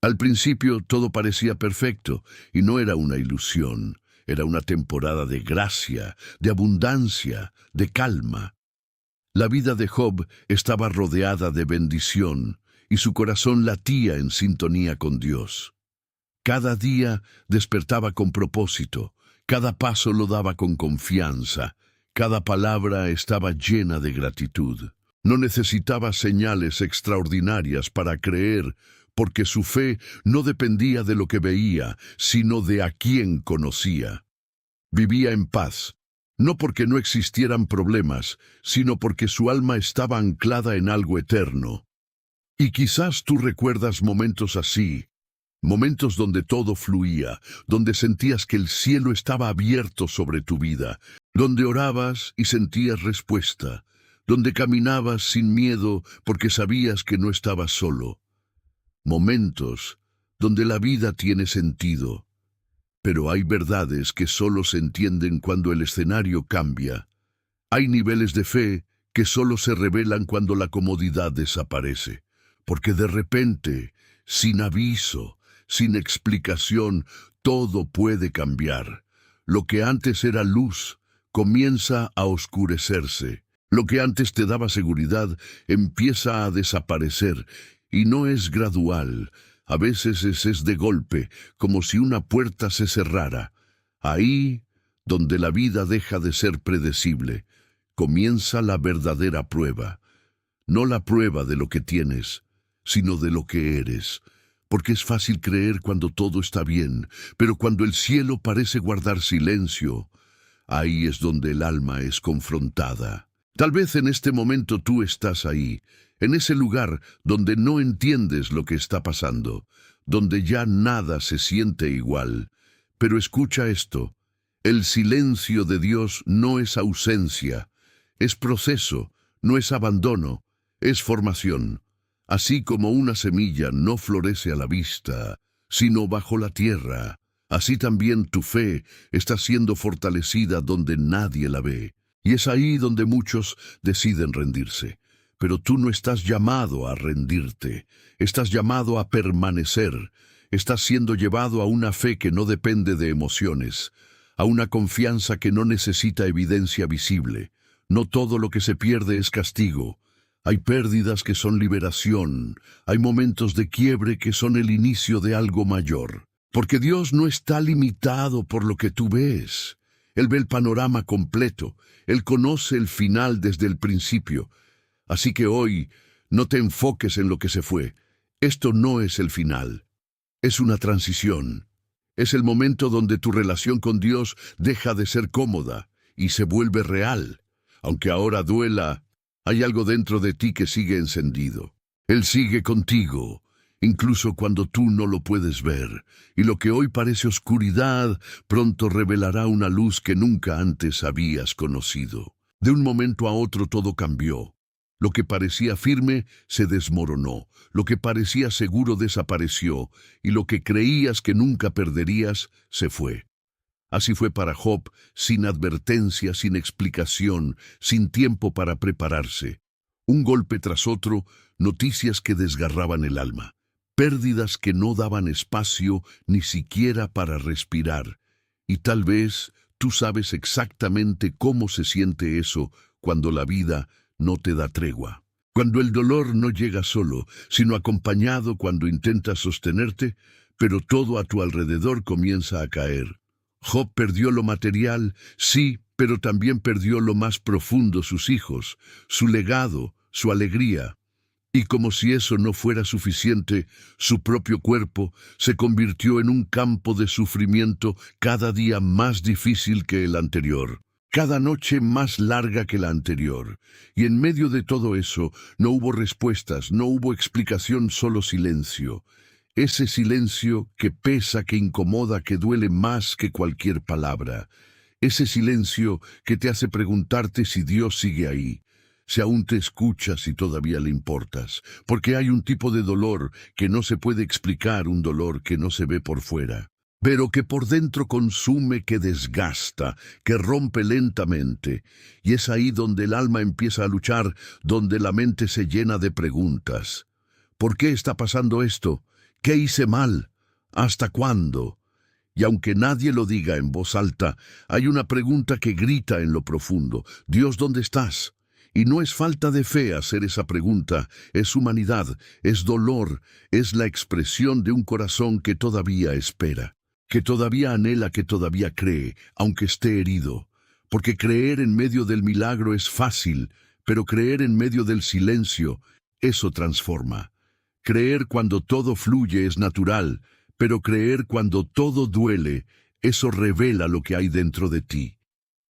Al principio todo parecía perfecto, y no era una ilusión, era una temporada de gracia, de abundancia, de calma. La vida de Job estaba rodeada de bendición, y su corazón latía en sintonía con Dios. Cada día despertaba con propósito, cada paso lo daba con confianza, cada palabra estaba llena de gratitud. No necesitaba señales extraordinarias para creer, porque su fe no dependía de lo que veía, sino de a quién conocía. Vivía en paz, no porque no existieran problemas, sino porque su alma estaba anclada en algo eterno. Y quizás tú recuerdas momentos así, momentos donde todo fluía, donde sentías que el cielo estaba abierto sobre tu vida, donde orabas y sentías respuesta, donde caminabas sin miedo porque sabías que no estabas solo. Momentos donde la vida tiene sentido. Pero hay verdades que solo se entienden cuando el escenario cambia. Hay niveles de fe que solo se revelan cuando la comodidad desaparece, porque de repente, sin aviso, sin explicación, todo puede cambiar. Lo que antes era luz comienza a oscurecerse. Lo que antes te daba seguridad empieza a desaparecer, y no es gradual. A veces es de golpe, como si una puerta se cerrara. Ahí, donde la vida deja de ser predecible, comienza la verdadera prueba. No la prueba de lo que tienes, sino de lo que eres. Porque es fácil creer cuando todo está bien, pero cuando el cielo parece guardar silencio, ahí es donde el alma es confrontada. Tal vez en este momento tú estás ahí, en ese lugar donde no entiendes lo que está pasando, donde ya nada se siente igual. Pero escucha esto, el silencio de Dios no es ausencia, es proceso, no es abandono, es formación. Así como una semilla no florece a la vista, sino bajo la tierra, así también tu fe está siendo fortalecida donde nadie la ve. Y es ahí donde muchos deciden rendirse. Pero tú no estás llamado a rendirte, estás llamado a permanecer. Estás siendo llevado a una fe que no depende de emociones, a una confianza que no necesita evidencia visible. No todo lo que se pierde es castigo. Hay pérdidas que son liberación, hay momentos de quiebre que son el inicio de algo mayor. Porque Dios no está limitado por lo que tú ves. Él ve el panorama completo, Él conoce el final desde el principio. Así que hoy no te enfoques en lo que se fue. Esto no es el final, es una transición. Es el momento donde tu relación con Dios deja de ser cómoda y se vuelve real. Aunque ahora duela, hay algo dentro de ti que sigue encendido. Él sigue contigo, incluso cuando tú no lo puedes ver, y lo que hoy parece oscuridad, pronto revelará una luz que nunca antes habías conocido. De un momento a otro todo cambió. Lo que parecía firme se desmoronó, lo que parecía seguro desapareció, y lo que creías que nunca perderías se fue. Así fue para Job, sin advertencia, sin explicación, sin tiempo para prepararse. Un golpe tras otro, noticias que desgarraban el alma. Pérdidas que no daban espacio ni siquiera para respirar. Y tal vez tú sabes exactamente cómo se siente eso cuando la vida no te da tregua. Cuando el dolor no llega solo, sino acompañado cuando intentas sostenerte, pero todo a tu alrededor comienza a caer. Job perdió lo material, sí, pero también perdió lo más profundo, sus hijos, su legado, su alegría. Y como si eso no fuera suficiente, su propio cuerpo se convirtió en un campo de sufrimiento cada día más difícil que el anterior, cada noche más larga que la anterior. Y en medio de todo eso no hubo respuestas, no hubo explicación, solo silencio. Ese silencio que pesa, que incomoda, que duele más que cualquier palabra. Ese silencio que te hace preguntarte si Dios sigue ahí, si aún te escucha, si todavía le importas. Porque hay un tipo de dolor que no se puede explicar, un dolor que no se ve por fuera, pero que por dentro consume, que desgasta, que rompe lentamente. Y es ahí donde el alma empieza a luchar, donde la mente se llena de preguntas. ¿Por qué está pasando esto? ¿Qué hice mal? ¿Hasta cuándo? Y aunque nadie lo diga en voz alta, hay una pregunta que grita en lo profundo. Dios, ¿dónde estás? Y no es falta de fe hacer esa pregunta, es humanidad, es dolor, es la expresión de un corazón que todavía espera, que todavía anhela, que todavía cree, aunque esté herido. Porque creer en medio del milagro es fácil, pero creer en medio del silencio, eso transforma. Creer cuando todo fluye es natural, pero creer cuando todo duele, eso revela lo que hay dentro de ti.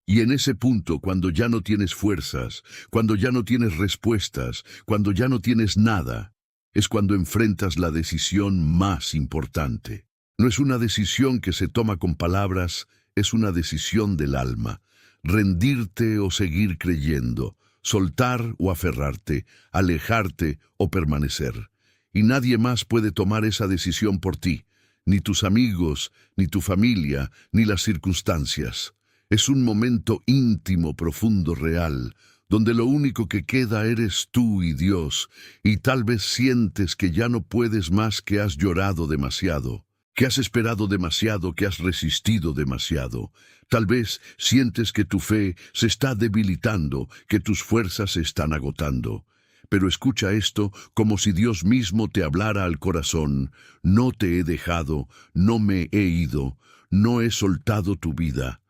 Y en ese punto, cuando ya no tienes fuerzas, cuando ya no tienes respuestas, cuando ya no tienes nada, es cuando enfrentas la decisión más importante. No es una decisión que se toma con palabras, es una decisión del alma. Rendirte o seguir creyendo, soltar o aferrarte, alejarte o permanecer. Y nadie más puede tomar esa decisión por ti, ni tus amigos, ni tu familia, ni las circunstancias. Es un momento íntimo, profundo, real, donde lo único que queda eres tú y Dios, y tal vez sientes que ya no puedes más, que has llorado demasiado, que has esperado demasiado, que has resistido demasiado. Tal vez sientes que tu fe se está debilitando, que tus fuerzas se están agotando. Pero escucha esto como si Dios mismo te hablara al corazón. No te he dejado, no me he ido, no he soltado tu vida.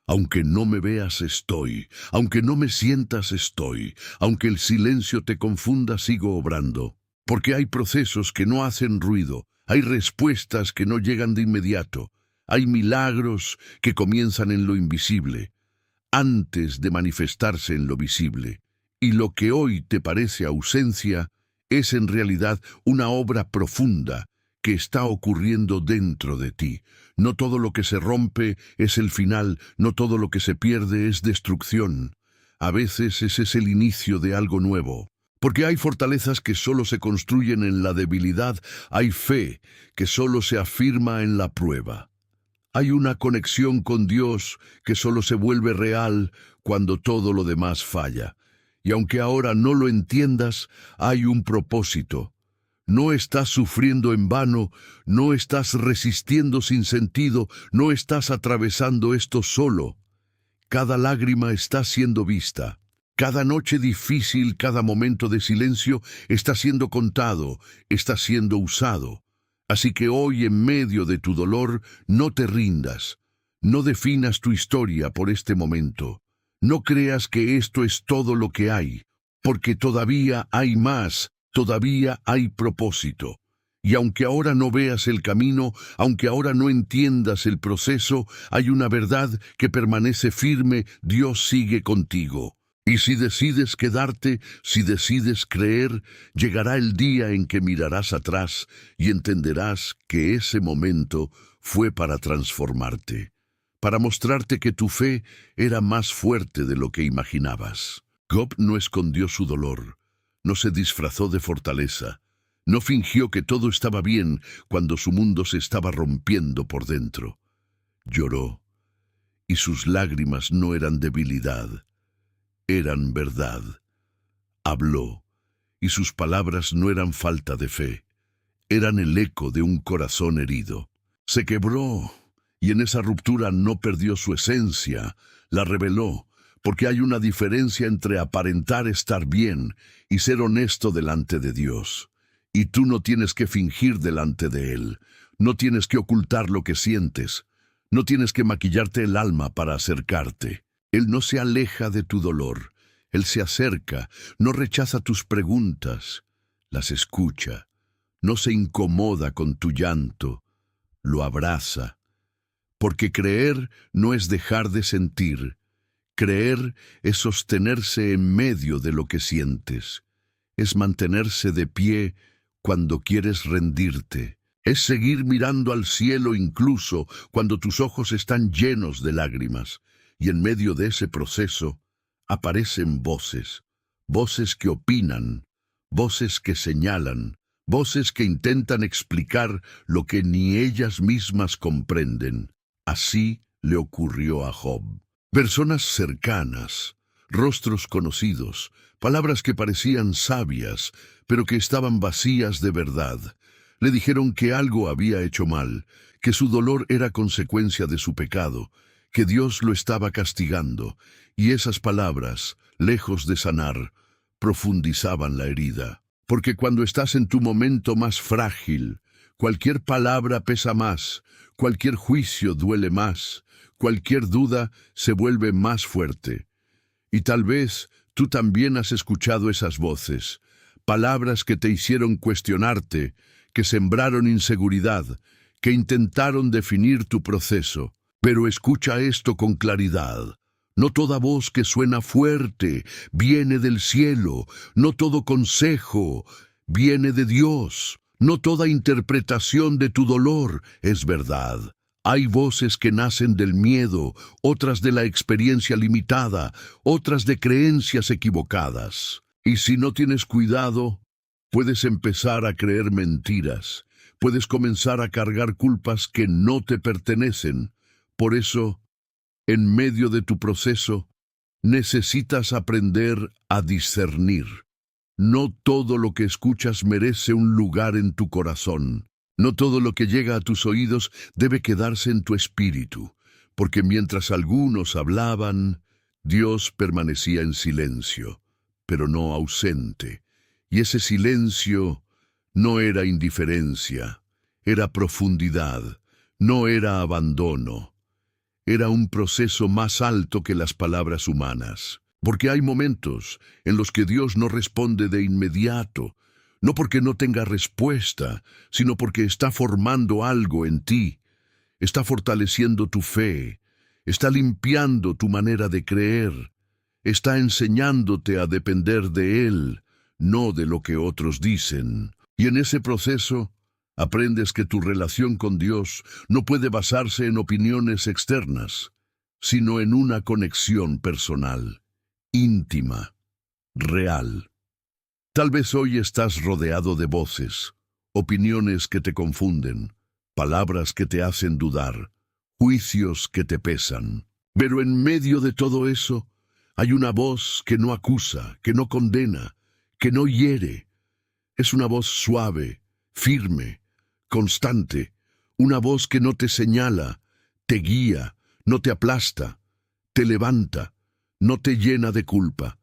Aunque no me veas, estoy. Aunque no me sientas, estoy. Aunque el silencio te confunda, sigo obrando. Porque hay procesos que no hacen ruido. Hay respuestas que no llegan de inmediato. Hay milagros que comienzan en lo invisible, antes de manifestarse en lo visible. Y lo que hoy te parece ausencia es en realidad una obra profunda que está ocurriendo dentro de ti. No todo lo que se rompe es el final, no todo lo que se pierde es destrucción. A veces ese es el inicio de algo nuevo. Porque hay fortalezas que solo se construyen en la debilidad, hay fe que solo se afirma en la prueba. Hay una conexión con Dios que solo se vuelve real cuando todo lo demás falla. Y aunque ahora no lo entiendas, hay un propósito. No estás sufriendo en vano, no estás resistiendo sin sentido, no estás atravesando esto solo. Cada lágrima está siendo vista. Cada noche difícil, cada momento de silencio está siendo contado, está siendo usado. Así que hoy, en medio de tu dolor, no te rindas. No definas tu historia por este momento. No creas que esto es todo lo que hay, porque todavía hay más, todavía hay propósito. Y aunque ahora no veas el camino, aunque ahora no entiendas el proceso, hay una verdad que permanece firme: Dios sigue contigo. Y si decides quedarte, si decides creer, llegará el día en que mirarás atrás y entenderás que ese momento fue para transformarte, para mostrarte que tu fe era más fuerte de lo que imaginabas. Job no escondió su dolor, no se disfrazó de fortaleza, no fingió que todo estaba bien cuando su mundo se estaba rompiendo por dentro. Lloró, y sus lágrimas no eran debilidad, eran verdad. Habló, y sus palabras no eran falta de fe, eran el eco de un corazón herido. Se quebró, y en esa ruptura no perdió su esencia, la reveló, porque hay una diferencia entre aparentar estar bien y ser honesto delante de Dios. Y tú no tienes que fingir delante de Él, no tienes que ocultar lo que sientes, no tienes que maquillarte el alma para acercarte. Él no se aleja de tu dolor, Él se acerca, no rechaza tus preguntas, las escucha, no se incomoda con tu llanto, lo abraza. Porque creer no es dejar de sentir, creer es sostenerse en medio de lo que sientes, es mantenerse de pie cuando quieres rendirte, es seguir mirando al cielo incluso cuando tus ojos están llenos de lágrimas. Y en medio de ese proceso aparecen voces, voces que opinan, voces que señalan, voces que intentan explicar lo que ni ellas mismas comprenden. Así le ocurrió a Job. Personas cercanas, rostros conocidos, palabras que parecían sabias, pero que estaban vacías de verdad. Le dijeron que algo había hecho mal, que su dolor era consecuencia de su pecado, que Dios lo estaba castigando, y esas palabras, lejos de sanar, profundizaban la herida. Porque cuando estás en tu momento más frágil, cualquier palabra pesa más, cualquier juicio duele más, cualquier duda se vuelve más fuerte. Y tal vez tú también has escuchado esas voces, palabras que te hicieron cuestionarte, que sembraron inseguridad, que intentaron definir tu proceso. Pero escucha esto con claridad. No toda voz que suena fuerte viene del cielo, no todo consejo viene de Dios, no toda interpretación de tu dolor es verdad. Hay voces que nacen del miedo, otras de la experiencia limitada, otras de creencias equivocadas. Y si no tienes cuidado, puedes empezar a creer mentiras, puedes comenzar a cargar culpas que no te pertenecen. Por eso, en medio de tu proceso, necesitas aprender a discernir. No todo lo que escuchas merece un lugar en tu corazón. No todo lo que llega a tus oídos debe quedarse en tu espíritu, porque mientras algunos hablaban, Dios permanecía en silencio, pero no ausente. Y ese silencio no era indiferencia, era profundidad, no era abandono. Era un proceso más alto que las palabras humanas, porque hay momentos en los que Dios no responde de inmediato, no porque no tenga respuesta, sino porque está formando algo en ti, está fortaleciendo tu fe, está limpiando tu manera de creer, está enseñándote a depender de Él, no de lo que otros dicen. Y en ese proceso, aprendes que tu relación con Dios no puede basarse en opiniones externas, sino en una conexión personal, íntima, real. Tal vez hoy estás rodeado de voces, opiniones que te confunden, palabras que te hacen dudar, juicios que te pesan. Pero en medio de todo eso, hay una voz que no acusa, que no condena, que no hiere. Es una voz suave, firme, constante, una voz que no te señala, te guía, no te aplasta, te levanta, no te llena de culpa,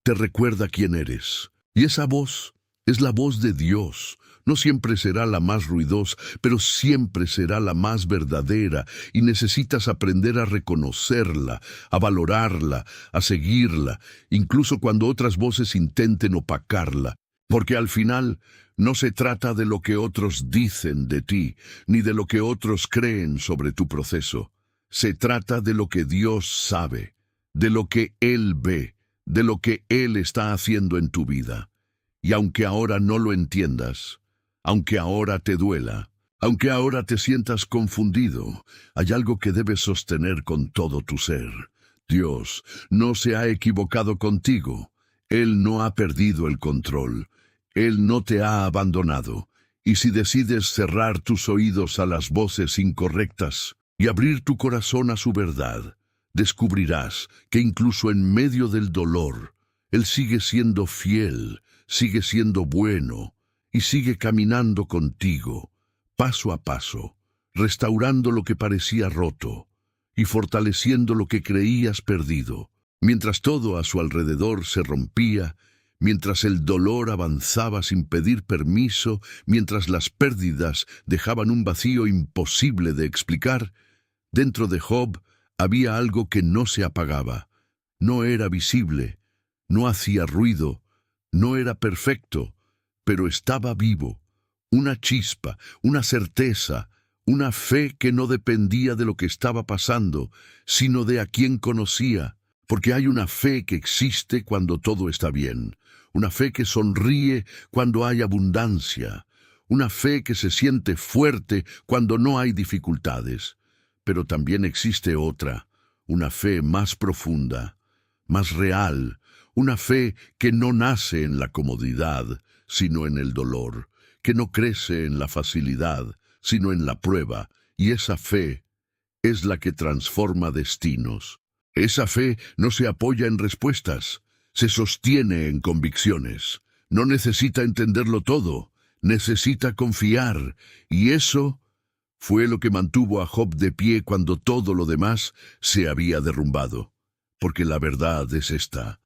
te recuerda quién eres. Y esa voz es la voz de Dios. No siempre será la más ruidosa, pero siempre será la más verdadera, y necesitas aprender a reconocerla, a valorarla, a seguirla, incluso cuando otras voces intenten opacarla. Porque al final no se trata de lo que otros dicen de ti, ni de lo que otros creen sobre tu proceso. Se trata de lo que Dios sabe, de lo que Él ve, de lo que Él está haciendo en tu vida. Y aunque ahora no lo entiendas, aunque ahora te duela, aunque ahora te sientas confundido, hay algo que debes sostener con todo tu ser. Dios no se ha equivocado contigo. Él no ha perdido el control. Él no te ha abandonado. Y si decides cerrar tus oídos a las voces incorrectas y abrir tu corazón a su verdad, descubrirás que incluso en medio del dolor, Él sigue siendo fiel, sigue siendo bueno y sigue caminando contigo, paso a paso, restaurando lo que parecía roto y fortaleciendo lo que creías perdido. Mientras todo a su alrededor se rompía, mientras el dolor avanzaba sin pedir permiso, mientras las pérdidas dejaban un vacío imposible de explicar, dentro de Job había algo que no se apagaba. No era visible, no hacía ruido, no era perfecto, pero estaba vivo. Una chispa, una certeza, una fe que no dependía de lo que estaba pasando, sino de a quien conocía. Porque hay una fe que existe cuando todo está bien, una fe que sonríe cuando hay abundancia, una fe que se siente fuerte cuando no hay dificultades. Pero también existe otra, una fe más profunda, más real, una fe que no nace en la comodidad, sino en el dolor, que no crece en la facilidad, sino en la prueba, y esa fe es la que transforma destinos. Esa fe no se apoya en respuestas, se sostiene en convicciones. No necesita entenderlo todo, necesita confiar, y eso fue lo que mantuvo a Job de pie cuando todo lo demás se había derrumbado. Porque la verdad es esta: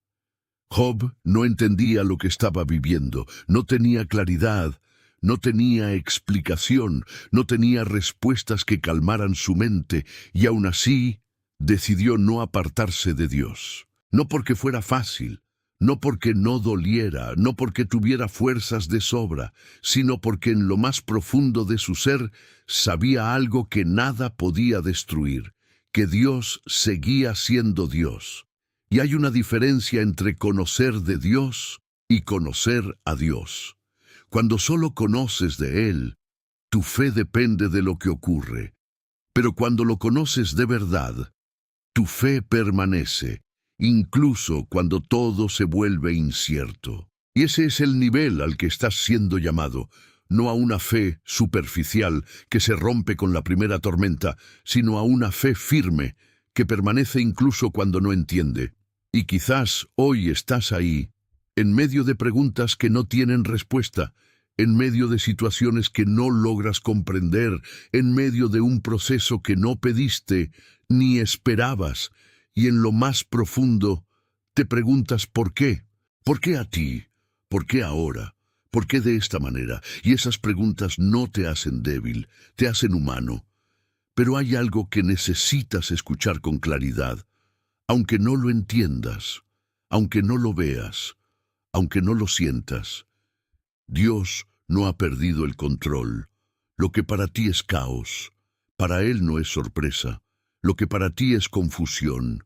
Job no entendía lo que estaba viviendo, no tenía claridad, no tenía explicación, no tenía respuestas que calmaran su mente, y aún así decidió no apartarse de Dios. No porque fuera fácil, no porque no doliera, no porque tuviera fuerzas de sobra, sino porque en lo más profundo de su ser sabía algo que nada podía destruir, que Dios seguía siendo Dios. Y hay una diferencia entre conocer de Dios y conocer a Dios. Cuando solo conoces de Él, tu fe depende de lo que ocurre. Pero cuando lo conoces de verdad, tu fe permanece, incluso cuando todo se vuelve incierto. Y ese es el nivel al que estás siendo llamado, no a una fe superficial que se rompe con la primera tormenta, sino a una fe firme que permanece incluso cuando no entiende. Y quizás hoy estás ahí, en medio de preguntas que no tienen respuesta, en medio de situaciones que no logras comprender, en medio de un proceso que no pediste ni esperabas, y en lo más profundo te preguntas ¿por qué? ¿Por qué a ti? ¿Por qué ahora? ¿Por qué de esta manera? Y esas preguntas no te hacen débil, te hacen humano. Pero hay algo que necesitas escuchar con claridad. Aunque no lo entiendas, aunque no lo veas, aunque no lo sientas, Dios no ha perdido el control. Lo que para ti es caos, para Él no es sorpresa. Lo que para ti es confusión,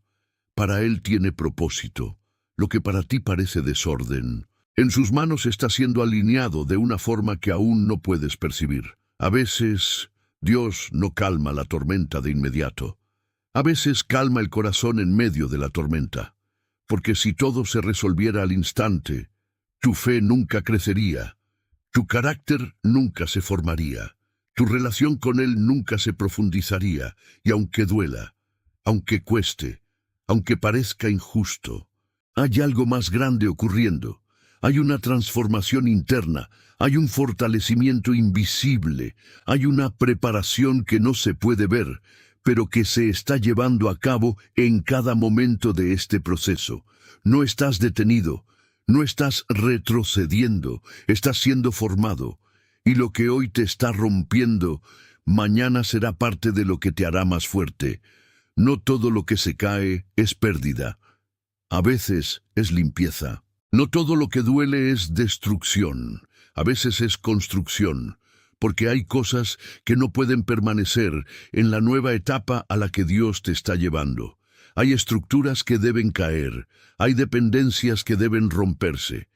para Él tiene propósito. Lo que para ti parece desorden, en sus manos está siendo alineado de una forma que aún no puedes percibir. A veces, Dios no calma la tormenta de inmediato. A veces calma el corazón en medio de la tormenta, porque si todo se resolviera al instante, tu fe nunca crecería, tu carácter nunca se formaría, tu relación con Él nunca se profundizaría, y aunque duela, aunque cueste, aunque parezca injusto, hay algo más grande ocurriendo. Hay una transformación interna, hay un fortalecimiento invisible, hay una preparación que no se puede ver, pero que se está llevando a cabo en cada momento de este proceso. No estás detenido, no estás retrocediendo, estás siendo formado, y lo que hoy te está rompiendo, mañana será parte de lo que te hará más fuerte. No todo lo que se cae es pérdida. A veces es limpieza. No todo lo que duele es destrucción. A veces es construcción. Porque hay cosas que no pueden permanecer en la nueva etapa a la que Dios te está llevando. Hay estructuras que deben caer, hay dependencias que deben romperse,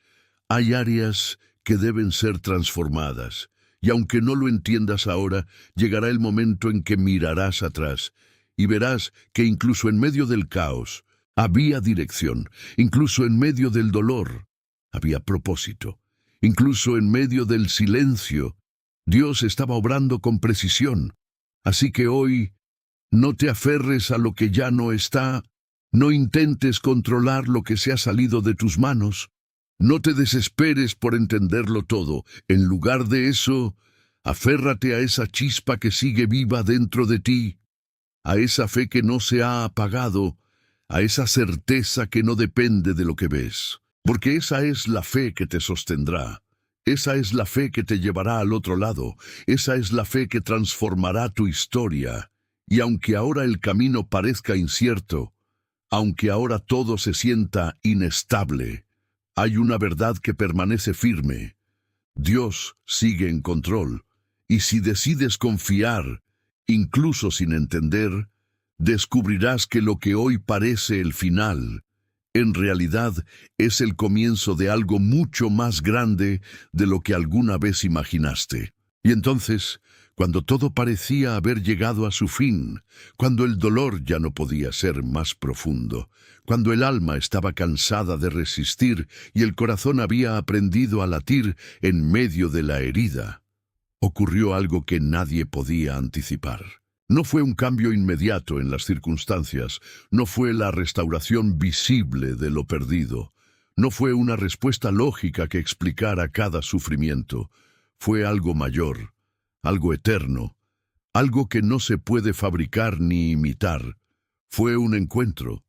hay áreas que deben ser transformadas. Y aunque no lo entiendas ahora, llegará el momento en que mirarás atrás y verás que incluso en medio del caos había dirección, incluso en medio del dolor había propósito, incluso en medio del silencio Dios estaba obrando con precisión. Así que hoy, no te aferres a lo que ya no está, no intentes controlar lo que se ha salido de tus manos, no te desesperes por entenderlo todo. En lugar de eso, aférrate a esa chispa que sigue viva dentro de ti, a esa fe que no se ha apagado, a esa certeza que no depende de lo que ves, porque esa es la fe que te sostendrá. Esa es la fe que te llevará al otro lado, esa es la fe que transformará tu historia. Y aunque ahora el camino parezca incierto, aunque ahora todo se sienta inestable, hay una verdad que permanece firme. Dios sigue en control, y si decides confiar, incluso sin entender, descubrirás que lo que hoy parece el final, en realidad es el comienzo de algo mucho más grande de lo que alguna vez imaginaste. Y entonces, cuando todo parecía haber llegado a su fin, cuando el dolor ya no podía ser más profundo, cuando el alma estaba cansada de resistir y el corazón había aprendido a latir en medio de la herida, ocurrió algo que nadie podía anticipar. No fue un cambio inmediato en las circunstancias, no fue la restauración visible de lo perdido, no fue una respuesta lógica que explicara cada sufrimiento. fue algo mayor, algo eterno, algo que no se puede fabricar ni imitar. Fue un encuentro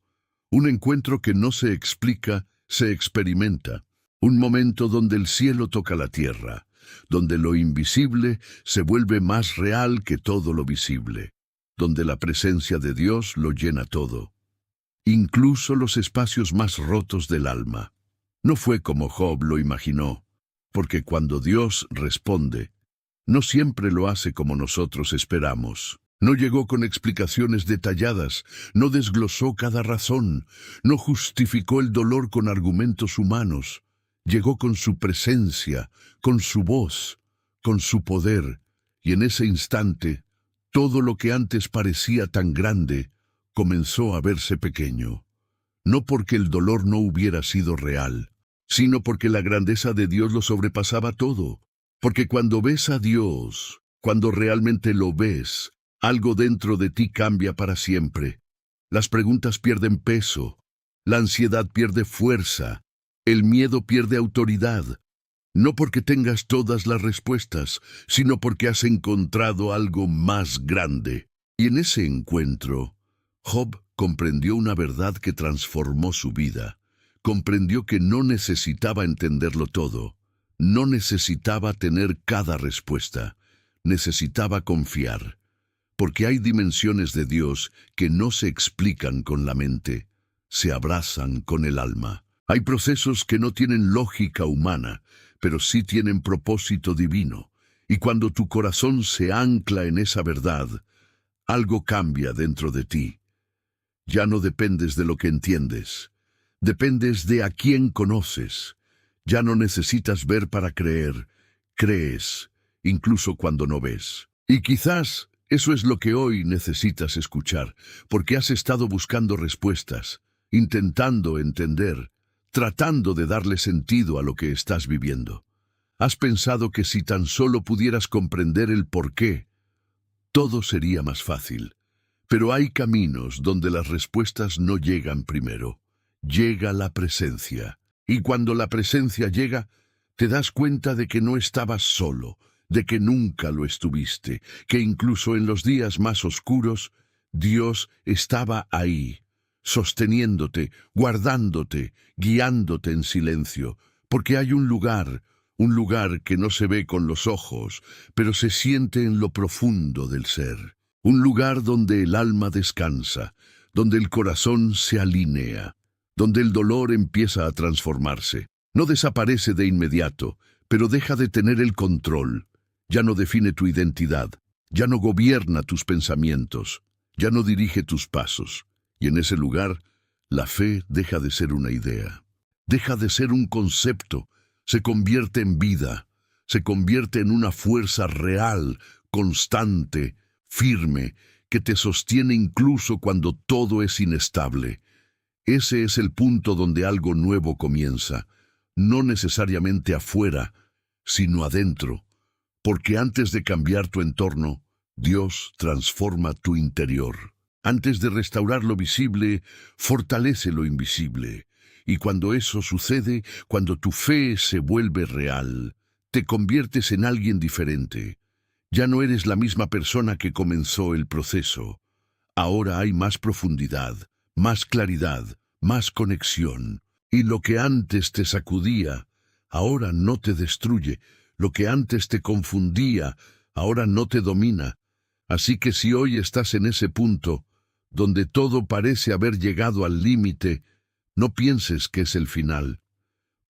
que no se explica, se experimenta. Un momento donde el cielo toca la tierra, donde lo invisible se vuelve más real que todo lo visible, donde la presencia de Dios lo llena todo, incluso los espacios más rotos del alma. No fue como Job lo imaginó, porque cuando Dios responde, no siempre lo hace como nosotros esperamos. No llegó con explicaciones detalladas, no desglosó cada razón, no justificó el dolor con argumentos humanos. Llegó con su presencia, con su voz, con su poder, y en ese instante, todo lo que antes parecía tan grande, comenzó a verse pequeño. No porque el dolor no hubiera sido real, sino porque la grandeza de Dios lo sobrepasaba todo. Porque cuando ves a Dios, cuando realmente lo ves, algo dentro de ti cambia para siempre. Las preguntas pierden peso, la ansiedad pierde fuerza, el miedo pierde autoridad. No porque tengas todas las respuestas, sino porque has encontrado algo más grande. Y en ese encuentro, Job comprendió una verdad que transformó su vida. Comprendió que no necesitaba entenderlo todo, no necesitaba tener cada respuesta, necesitaba confiar. Porque hay dimensiones de Dios que no se explican con la mente, se abrazan con el alma. Hay procesos que no tienen lógica humana, pero sí tienen propósito divino. Y cuando tu corazón se ancla en esa verdad, algo cambia dentro de ti. Ya no dependes de lo que entiendes, dependes de a quién conoces. Ya no necesitas ver para creer, crees, incluso cuando no ves. Y quizás eso es lo que hoy necesitas escuchar, porque has estado buscando respuestas, intentando entender, tratando de darle sentido a lo que estás viviendo. Has pensado que si tan solo pudieras comprender el porqué, todo sería más fácil. Pero hay caminos donde las respuestas no llegan primero. Llega la presencia. Y cuando la presencia llega, te das cuenta de que no estabas solo, de que nunca lo estuviste, que incluso en los días más oscuros, Dios estaba ahí, sosteniéndote, guardándote, guiándote en silencio, porque hay un lugar que no se ve con los ojos, pero se siente en lo profundo del ser. Un lugar donde el alma descansa, donde el corazón se alinea, donde el dolor empieza a transformarse. No desaparece de inmediato, pero deja de tener el control. Ya no define tu identidad, ya no gobierna tus pensamientos, ya no dirige tus pasos. Y en ese lugar, la fe deja de ser una idea, deja de ser un concepto, se convierte en vida, se convierte en una fuerza real, constante, firme, que te sostiene incluso cuando todo es inestable. Ese es el punto donde algo nuevo comienza, no necesariamente afuera, sino adentro, porque antes de cambiar tu entorno, Dios transforma tu interior. Antes de restaurar lo visible, fortalece lo invisible. Y cuando eso sucede, cuando tu fe se vuelve real, te conviertes en alguien diferente. Ya no eres la misma persona que comenzó el proceso. Ahora hay más profundidad, más claridad, más conexión. Y lo que antes te sacudía, ahora no te destruye. Lo que antes te confundía, ahora no te domina. Así que si hoy estás en ese punto, donde todo parece haber llegado al límite, no pienses que es el final.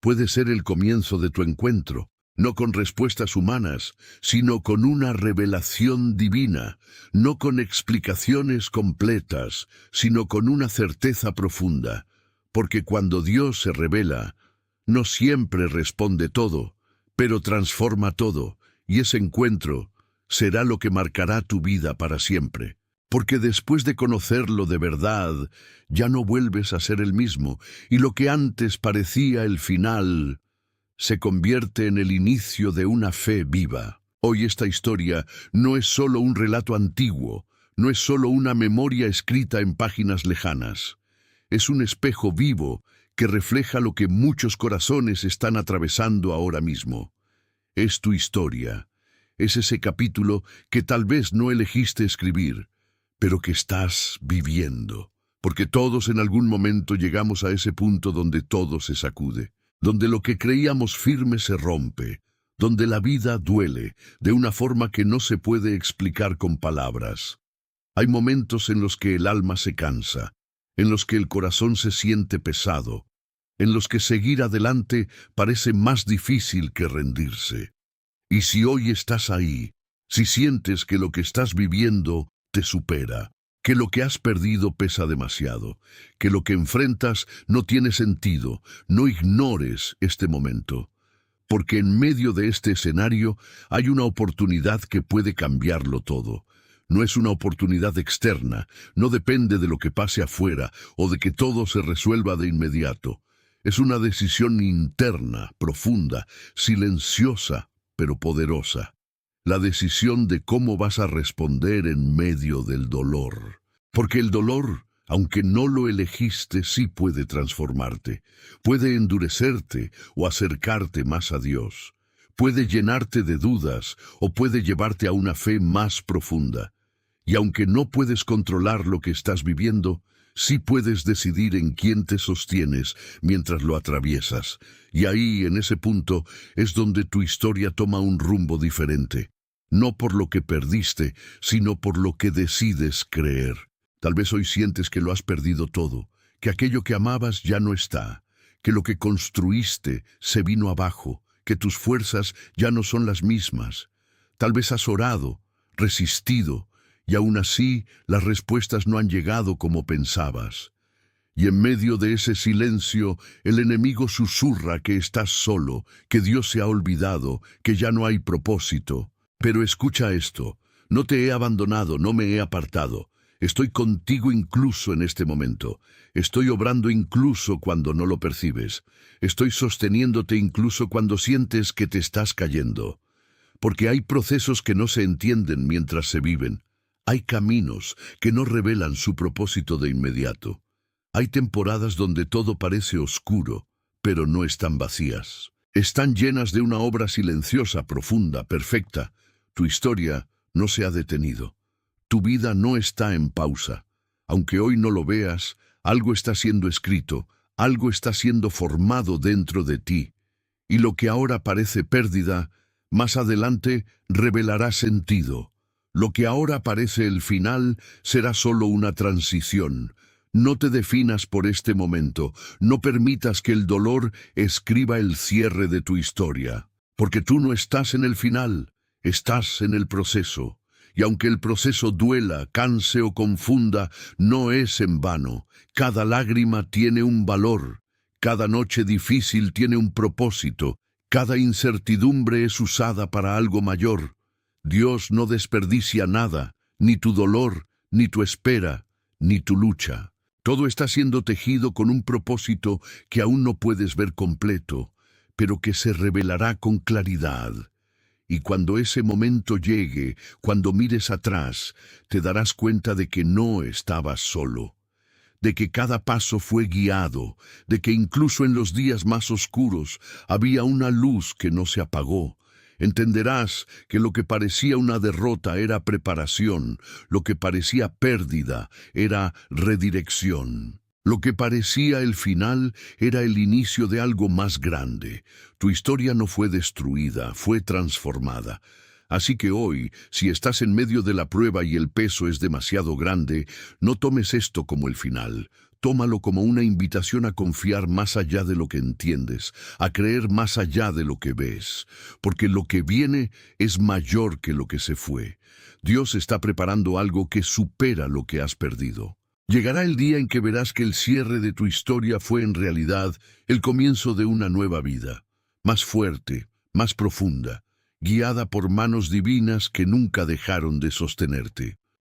Puede ser el comienzo de tu encuentro, no con respuestas humanas, sino con una revelación divina, no con explicaciones completas, sino con una certeza profunda, porque cuando Dios se revela, no siempre responde todo, pero transforma todo, y ese encuentro será lo que marcará tu vida para siempre. Porque después de conocerlo de verdad, ya no vuelves a ser el mismo, y lo que antes parecía el final se convierte en el inicio de una fe viva. Hoy esta historia no es solo un relato antiguo, no es solo una memoria escrita en páginas lejanas. Es un espejo vivo que refleja lo que muchos corazones están atravesando ahora mismo. es tu historia. Es ese capítulo que tal vez no elegiste escribir, pero que estás viviendo. Porque todos en algún momento llegamos a ese punto donde todo se sacude, donde lo que creíamos firme se rompe, donde la vida duele de una forma que no se puede explicar con palabras. Hay momentos en los que el alma se cansa, en los que el corazón se siente pesado, en los que seguir adelante parece más difícil que rendirse. Y si hoy estás ahí, si sientes que lo que estás viviendo te supera, que lo que has perdido pesa demasiado, que lo que enfrentas no tiene sentido, no ignores este momento, porque en medio de este escenario hay una oportunidad que puede cambiarlo todo. No es una oportunidad externa, no depende de lo que pase afuera o de que todo se resuelva de inmediato. Es una decisión interna, profunda, silenciosa, pero poderosa. La decisión de cómo vas a responder en medio del dolor. Porque el dolor, aunque no lo elegiste, sí puede transformarte. Puede endurecerte o acercarte más a Dios. Puede llenarte de dudas o puede llevarte a una fe más profunda. Y aunque no puedes controlar lo que estás viviendo, sí puedes decidir en quién te sostienes mientras lo atraviesas. Y ahí, en ese punto, es donde tu historia toma un rumbo diferente. No por lo que perdiste, sino por lo que decides creer. Tal vez hoy sientes que lo has perdido todo, que aquello que amabas ya no está, que lo que construiste se vino abajo, que tus fuerzas ya no son las mismas. Tal vez has orado, resistido, y aún así las respuestas no han llegado como pensabas. Y en medio de ese silencio, el enemigo susurra que estás solo, que Dios se ha olvidado, que ya no hay propósito. Pero escucha esto, no te he abandonado, no me he apartado. Estoy contigo incluso en este momento. Estoy obrando incluso cuando no lo percibes. Estoy sosteniéndote incluso cuando sientes que te estás cayendo. Porque hay procesos que no se entienden mientras se viven. Hay caminos que no revelan su propósito de inmediato. Hay temporadas donde todo parece oscuro, pero no están vacías. Están llenas de una obra silenciosa, profunda, perfecta. Tu historia no se ha detenido. Tu vida no está en pausa. Aunque hoy no lo veas, algo está siendo escrito, algo está siendo formado dentro de ti. Y lo que ahora parece pérdida, más adelante revelará sentido. Lo que ahora parece el final será solo una transición. No te definas por este momento, no permitas que el dolor escriba el cierre de tu historia, porque tú no estás en el final, estás en el proceso. Y aunque el proceso duela, canse o confunda, no es en vano. Cada lágrima tiene un valor, cada noche difícil tiene un propósito, cada incertidumbre es usada para algo mayor. Dios no desperdicia nada, ni tu dolor, ni tu espera, ni tu lucha. Todo está siendo tejido con un propósito que aún no puedes ver completo, pero que se revelará con claridad. Y cuando ese momento llegue, cuando mires atrás, te darás cuenta de que no estabas solo, de que cada paso fue guiado, de que incluso en los días más oscuros había una luz que no se apagó. Entenderás que lo que parecía una derrota era preparación, lo que parecía pérdida era redirección. Lo que parecía el final era el inicio de algo más grande. Tu historia no fue destruida, fue transformada. Así que hoy, si estás en medio de la prueba y el peso es demasiado grande, no tomes esto como el final. Tómalo como una invitación a confiar más allá de lo que entiendes, a creer más allá de lo que ves, porque lo que viene es mayor que lo que se fue. Dios está preparando algo que supera lo que has perdido. Llegará el día en que verás que el cierre de tu historia fue en realidad el comienzo de una nueva vida, más fuerte, más profunda, guiada por manos divinas que nunca dejaron de sostenerte.